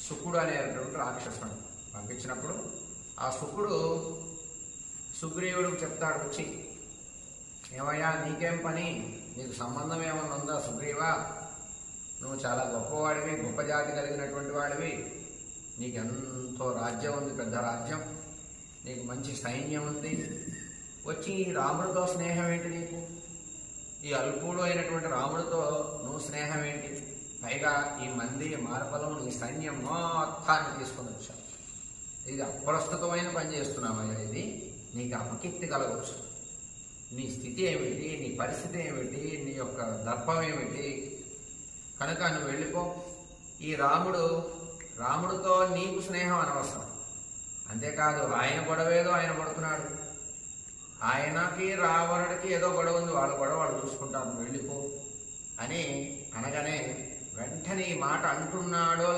శుకుడు అనేటువంటి రాక్షసుడు పంపించినప్పుడు ఆ శుకుడు సుగ్రీవుడికి చెప్తాడు, వచ్చి ఏమయ్యా నీకేం పని, నీకు సంబంధం ఏమన్నా ఉందా సుగ్రీవా, నువ్వు చాలా గొప్పవాడివి, గొప్ప జాతి కలిగినటువంటి వాడివి, నీకెంతో రాజ్యం ఉంది, పెద్ద రాజ్యం, నీకు మంచి సైన్యం ఉంది, వచ్చి ఈ రాముడితో స్నేహం ఏంటి, నీకు ఈ అల్పుడు అయినటువంటి రాముడితో నువ్వు స్నేహం ఏంటి, పైగా ఈ మంది మార్పలం నీ సైన్యం మొత్తాన్ని తీసుకొని వచ్చావు, ఇది అప్రస్తుతమైన పని చేస్తున్నావయ్యా, ఇది నీకు అపకీర్తి కలగవచ్చు, నీ స్థితి ఏమిటి, నీ పరిస్థితి ఏమిటి, నీ యొక్క దర్పం ఏమిటి, కనుక నువ్వు వెళ్ళిపో, ఈ రాముడితో నీకు స్నేహం అనవసరం, అంతేకాదు ఆయన గొడవేదో ఆయన పడుతున్నాడు, ఆయనకి రావణుడికి ఏదో గొడవ ఉంది, వాళ్ళ గొడవ వాళ్ళు చూసుకుంటారు, వెళ్ళిపో అని అనగానే వెంటనే ఈ మాట అంటున్నాడో